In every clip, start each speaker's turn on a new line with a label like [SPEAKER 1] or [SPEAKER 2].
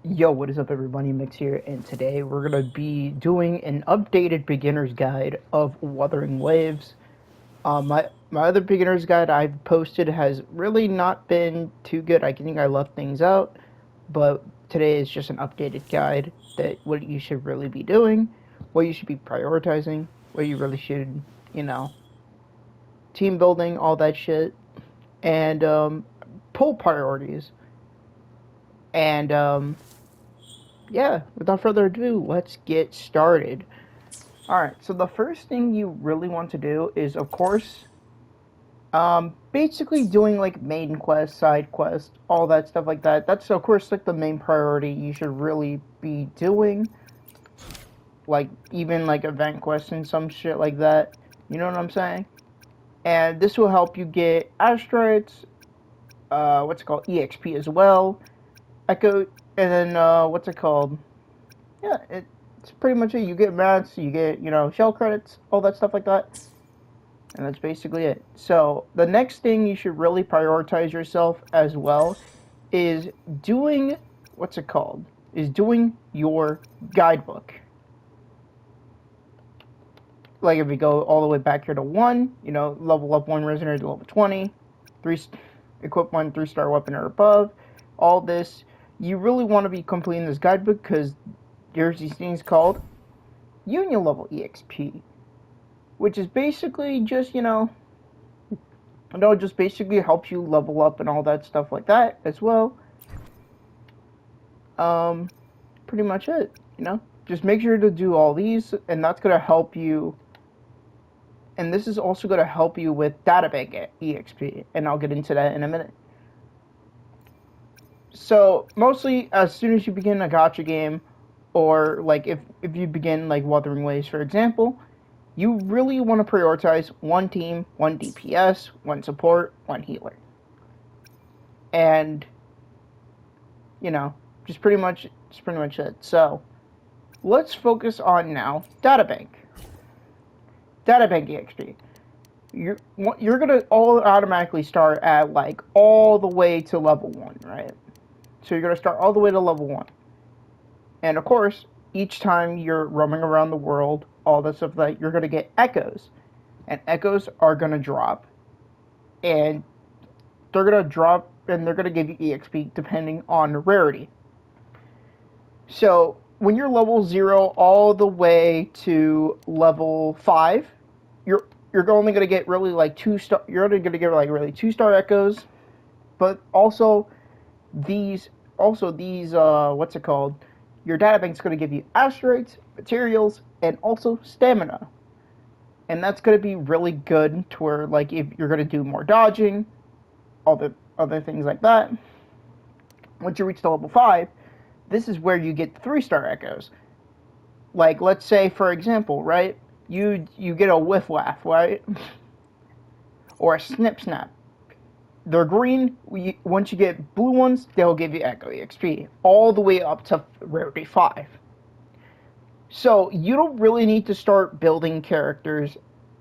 [SPEAKER 1] Yo, what is up, everybody? Mix here, and today we're gonna be doing an updated beginner's guide of Wuthering Waves. My other beginner's guide I've posted has really not been too good. I think I left things out, but today is just an updated guide that what you should really be doing, what you should be prioritizing, what you really should, you know, team building, all that shit, and pull priorities, and yeah, without further ado, let's get started. Alright, so the first thing you really want to do is, of course, basically doing like main quest, side quest, all that stuff like that. That's, of course, like the main priority you should really be doing. Like, even like event quests and some shit like that. You know what I'm saying? And this will help you get asteroids, what's it called, EXP as well. Echo, and then, what's it called? Yeah, it's pretty much it. You get mats, you get, shell credits, all that stuff like that. And that's basically it. So the next thing you should really prioritize yourself as well is doing, what's it called? Is doing your guidebook. Like if we go all the way back here to 1, level up 1 resident to level 20, 3, equip 1 3-star weapon or above, all this. You really want to be completing this guidebook because there's these things called Union level EXP, which is basically just, it'll just basically help you level up and all that stuff like that as well. Pretty much it, Just make sure to do all these, and that's going to help you. And this is also going to help you with databank EXP, and I'll get into that in a minute. So, mostly, as soon as you begin a gacha game, or, like, if you begin, like, Wuthering Waves, for example, you really want to prioritize one team, one DPS, one support, one healer. And, just pretty much it. So, let's focus on now Databank. Databank EXP. You're going to all automatically start at, like, all the way to level 1, right? So you're going to start all the way to level 1. And, of course, each time you're roaming around the world, all that stuff, that you're going to get echoes. And echoes are going to drop. And they're going to drop, and they're going to give you EXP depending on the rarity. So, when you're level 0 all the way to level 5, you're only going to get really like 2-star, you're only going to get like really 2-star echoes, but also these, what's it called? Your databank's going to give you asteroids, materials, and also stamina. And that's going to be really good to where, like, if you're going to do more dodging, all the other things like that. Once you reach the level 5, this is where you get the 3-star echoes. Like, let's say, for example, right? You get a whiff laugh, right? Or a snip snap. They're green. Once you get blue ones, they'll give you Echo EXP. All the way up to rarity 5. So, you don't really need to start building characters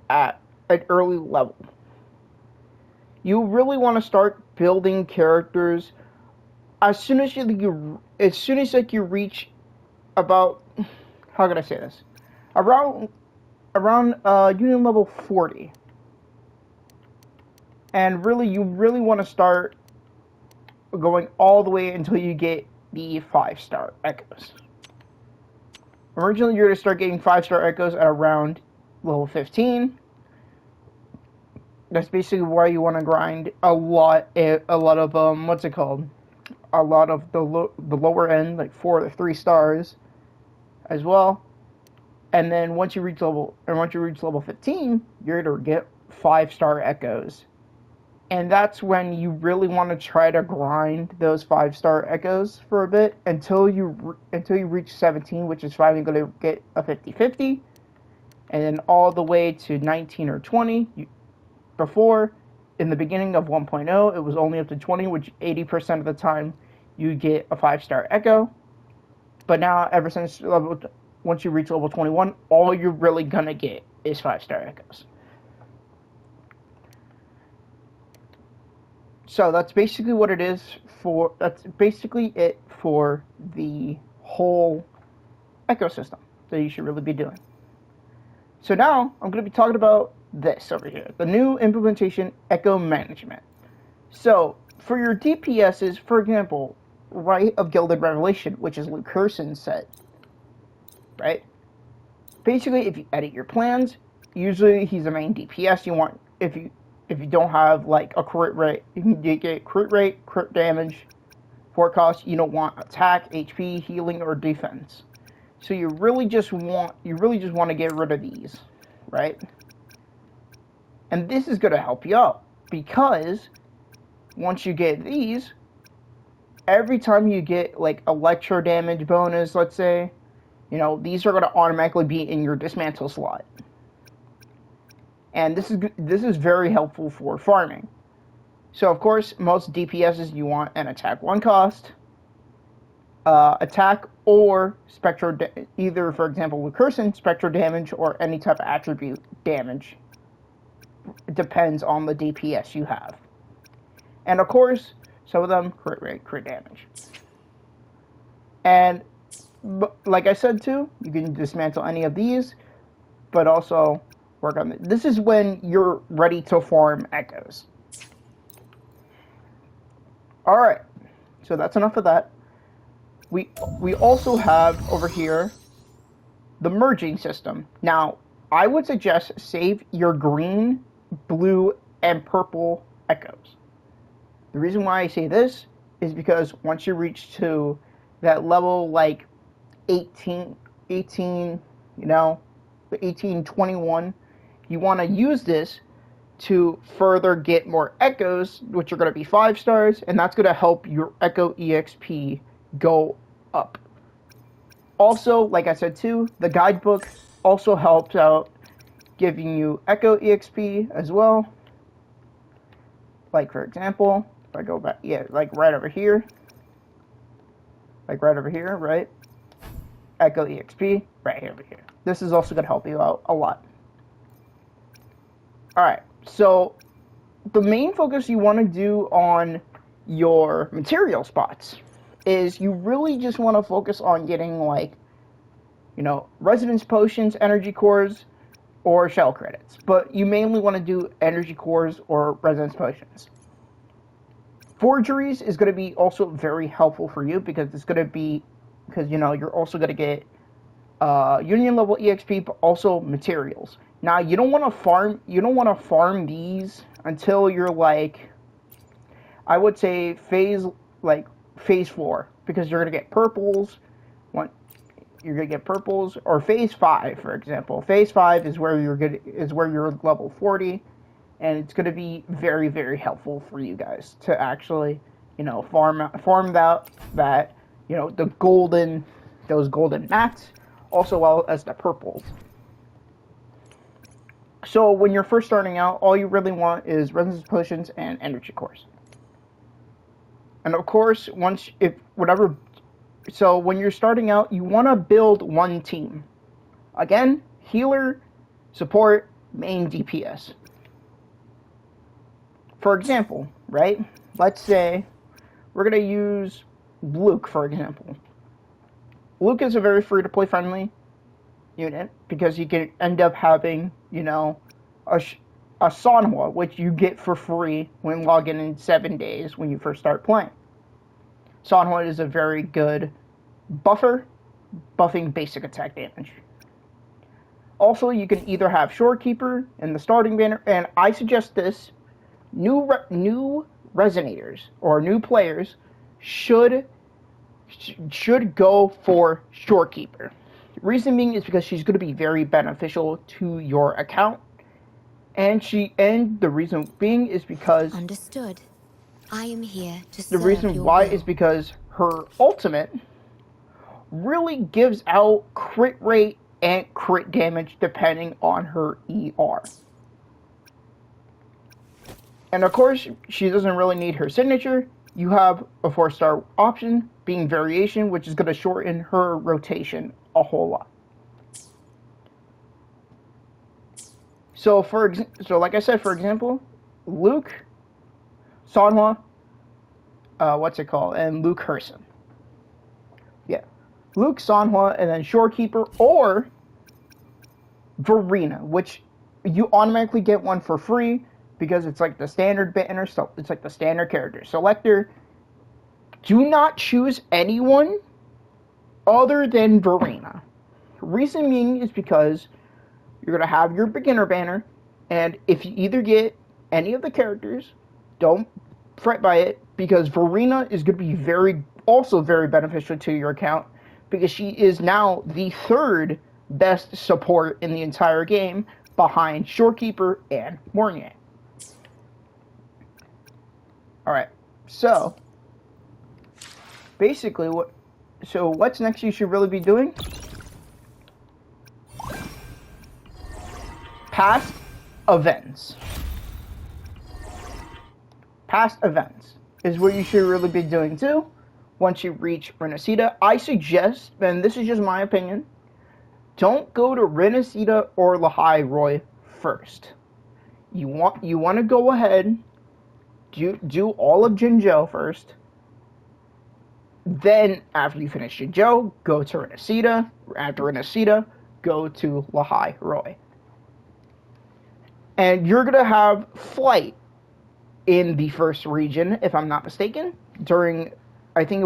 [SPEAKER 1] at an early level. You really want to start building characters as soon as you reach about, how can I say this? Around Union level 40. And really, you really want to start going all the way until you get the 5-star echoes. Originally, you're going to start getting 5-star echoes at around level 15. That's basically why you want to grind a lot of, what's it called? A lot of the lower end, like 4 to 3 stars as well. And then once you reach level 15, you're going to get 5-star echoes. And that's when you really want to try to grind those 5-star echoes for a bit until you reach 17, which is finally going to get a 50-50. And then all the way to 19 or 20. Before, in the beginning of 1.0, it was only up to 20, which 80% of the time you get a 5-star echo. But now, ever since once you reach level 21, all you're really going to get is 5-star echoes. So that's basically what it is for. That's basically it for the whole ecosystem that you should really be doing. So now I'm going to be talking about this over here, the new implementation, Echo Management. So for your DPSs, for example, Rite of Gilded Revelation, which is Luke Hurson's set, right? Basically, if you edit your plans, usually he's the main DPS. You want if you don't have like a crit rate, you can get crit rate, crit damage, forecast. You don't want attack, HP, healing, or defense. So you really just want to get rid of these, right? And this is going to help you out because once you get these, every time you get like electro damage bonus, let's say, you know, these are going to automatically be in your dismantle slot. And this is very helpful for farming. So of course, most DPSs you want an attack 1 cost, attack or spectral, either for example with Curson, spectral damage or any type of attribute damage. It depends on the DPS you have. And of course, some of them crit rate, crit damage. And like I said too, you can dismantle any of these, but also work on it. This is when you're ready to farm echoes. Alright, so that's enough of that. We also have over here the merging system. Now, I would suggest save your green, blue, and purple echoes. The reason why I say this is because once you reach to that level like 18, you know, 18, 21, you want to use this to further get more echoes, which are going to be 5 stars, and that's going to help your Echo EXP go up. Also, like I said too, the guidebook also helps out giving you Echo EXP as well. Like for example, if I go back, yeah, like right over here, right? Echo EXP, right here over here. This is also going to help you out a lot. Alright, so the main focus you want to do on your material spots is you really just want to focus on getting like, you know, resonance potions, energy cores, or shell credits. But you mainly want to do energy cores or resonance potions. Forgeries is going to be also very helpful for you because it's going to be, because you know, you're also going to get union level EXP, but also materials. Now you don't want to farm these until you're like, I would say phase 4, because you're gonna get purples. You're gonna get purples, or phase 5, for example. Phase 5 is where you're level 40, and it's gonna be very, very helpful for you guys to actually, you know, farm that you know, those golden mats, also well as the purples. So when you're first starting out, all you really want is resonance potions and energy cores. And of course, so when you're starting out, you want to build one team. Again, healer, support, main DPS. For example, right? Let's say we're going to use Luke, for example. Luke is a very free-to-play friendly unit because you can end up having, you know, a Sanhua, which you get for free when logging in 7 days when you first start playing. Sanhua is a very good buffer, buffing basic attack damage. Also, you can either have Shorekeeper in the starting banner, and I suggest this, new resonators or new players should go for Shorekeeper. Reason being is because she's going to be very beneficial to your account, and the reason being is because
[SPEAKER 2] understood. I am here to serve.
[SPEAKER 1] The reason why is because her ultimate really gives out crit rate and crit damage depending on her ER. And of course, she doesn't really need her signature. You have a 4-star option, being variation, which is going to shorten her rotation a whole lot. So like I said, for example, Luke, Sanhua, what's it called? And Luke Herson. Yeah. Luke, Sanhua, and then Shorekeeper, or Verena, which you automatically get one for free because it's like the standard banner, so it's like the standard character selector. Do not choose anyone other than Verena. Reason being is because you're going to have your beginner banner, and if you either get any of the characters, don't fret by it, because Verena is going to be also very beneficial to your account, because she is now the third best support in the entire game behind Shorekeeper and Mornier. Alright, so basically what's next you should really be doing? Past events. Past events is what you should really be doing too. Once you reach Renacida, I suggest, and this is just my opinion, don't go to Renacida or Lahai Roi first. You want to go ahead, do all of Jinzhou first. Then, after you finish Jinzhou, go to Renacida. After Renacida, go to Lahai Roi. And you're going to have Flight in the first region, if I'm not mistaken, I think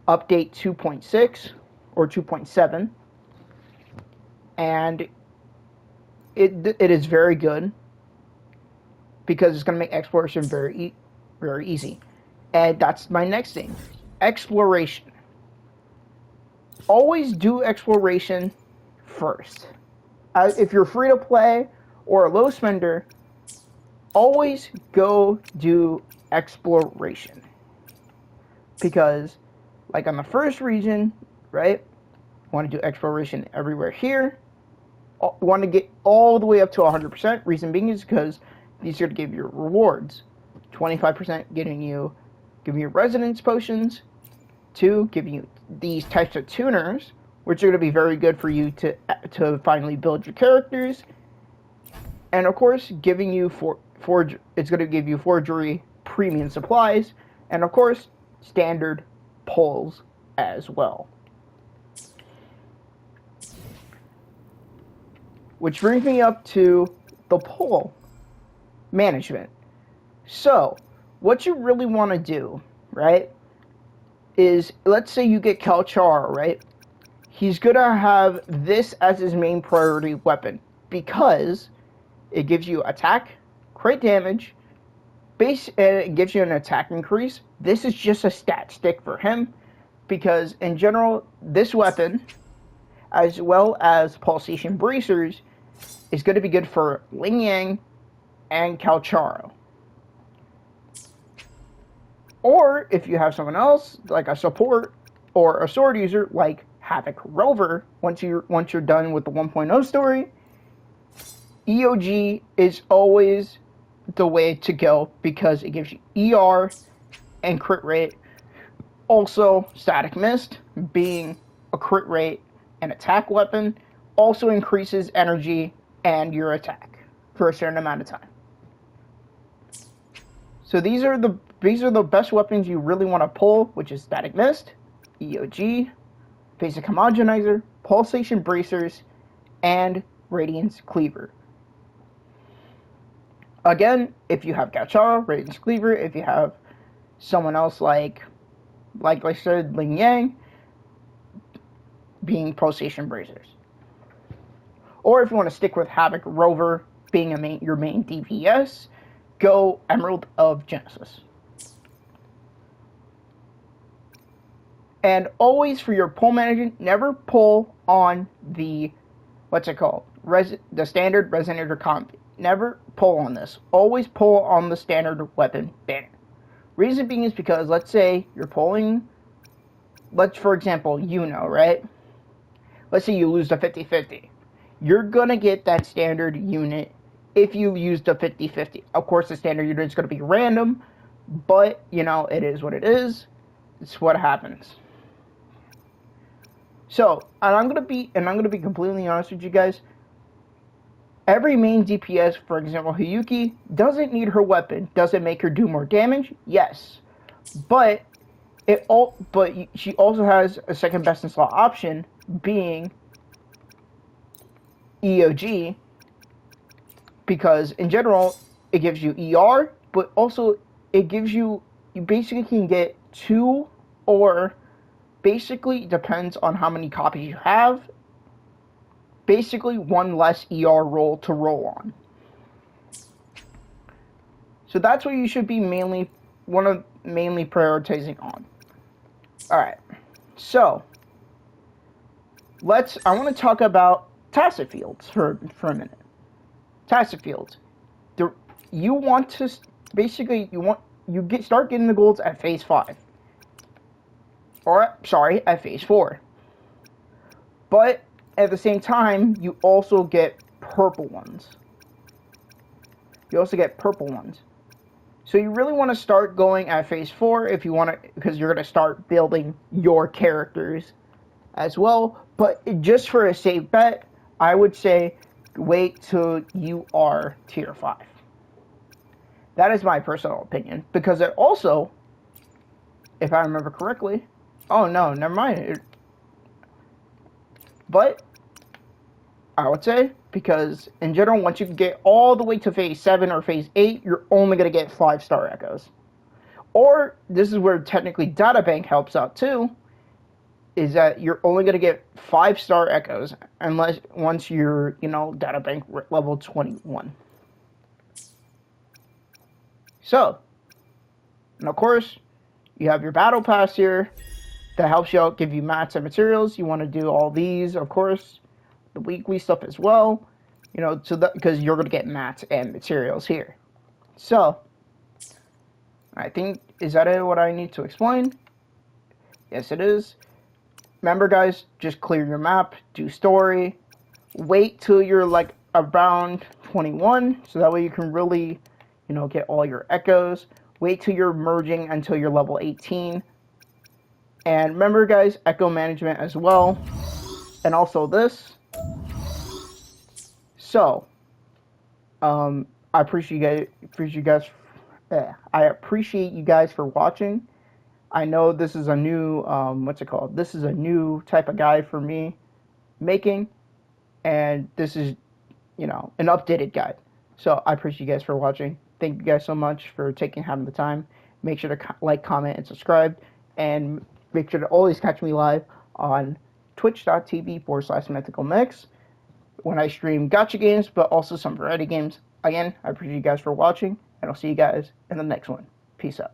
[SPEAKER 1] update 2.6 or 2.7. And it is very good because it's going to make exploration very easy. And that's my next thing. Exploration. Always do exploration first. If you're free to play or a low spender, always go do exploration. Because, like on the first region, right? You want to do exploration everywhere here. You want to get all the way up to 100%. Reason being is because these are to give you rewards. 25% giving you resonance potions. 2, giving you these types of tuners, which are going to be very good for you to finally build your characters. And of course, giving you it's going to give you forgery premium supplies, and of course, standard pulls as well. Which brings me up to the pull management. So, what you really want to do, right, is, let's say you get Kalchar, right? He's going to have this as his main priority weapon because it gives you attack, crit damage, and it gives you an attack increase. This is just a stat stick for him because, in general, this weapon, as well as Pulsation Bracers, is going to be good for Ling Yang and Kalcharo. Or, if you have someone else, like a support or a sword user, like Havoc Rover, once you're done with the 1.0 story, EOG is always the way to go because it gives you ER and crit rate. Also, Static Mist, being a crit rate and attack weapon, also increases energy and your attack for a certain amount of time. So these are the best weapons you really want to pull, which is Static Mist, EOG, Basic Homogenizer, Pulsation Bracers, and Radiance Cleaver. Again, if you have Gacha, Radiance Cleaver, if you have someone else like I said, Ling Yang, being Pulsation Bracers. Or if you want to stick with Havoc Rover being your main DPS, go Emerald of Genesis. And always for your pull management, never pull on the, the standard Resonator Comp. Never pull on this. Always pull on the standard weapon banner. Reason being is because, let's say you're pulling, for example, right? Let's say you lose the 50-50. You're going to get that standard unit if you use the 50-50. Of course, the standard unit is going to be random, but, it is what it is. It's what happens. So, and I'm going to be completely honest with you guys. every main DPS, for example, Hiyuki, doesn't need her weapon. Does it make her do more damage? Yes. But she also has a second best in slot option, being EOG, because in general it gives you ER, but also it gives you basically can get 2, or basically depends on how many copies you have, basically 1 less ER roll to roll on. So that's what you should be mainly prioritizing on. Alright, so I want to talk about tacit fields for a minute. Tacit fields. You want to basically start getting the golds at phase 5. Or sorry, at phase 4. But at the same time, you also get purple ones. So you really want to start going at phase 4 if you want to, because you're going to start building your characters as well. But just for a safe bet, I would say wait till you are tier 5. That is my personal opinion, because it also, if I remember correctly, oh no, never mind. But I would say, because in general, once you get all the way to phase 7 or phase 8, you're only going to get 5-star echoes. Or, this is where technically Databank helps out too, is that you're only going to get 5-star echoes once you're, Databank level 21. So, and of course, you have your battle pass here that helps you out, give you mats and materials. You want to do all these, of course, the weekly stuff as well, so that, because you're going to get mats and materials here. So, I think, is that it, what I need to explain? Yes, it is. Remember, guys, just clear your map, do story, wait till you're like around 21, so that way you can really, get all your echoes. Wait till you're merging until you're level 18. And remember, guys, echo management as well. And also this. So, I appreciate you guys for watching. I know this is a new, This is a new type of guide for me making. And this is, an updated guide. So I appreciate you guys for watching. Thank you guys so much for having the time. Make sure to like, comment, and subscribe. And make sure to always catch me live on twitch.tv/mythicalmix when I stream gacha games, but also some variety games. Again, I appreciate you guys for watching, and I'll see you guys in the next one. Peace out.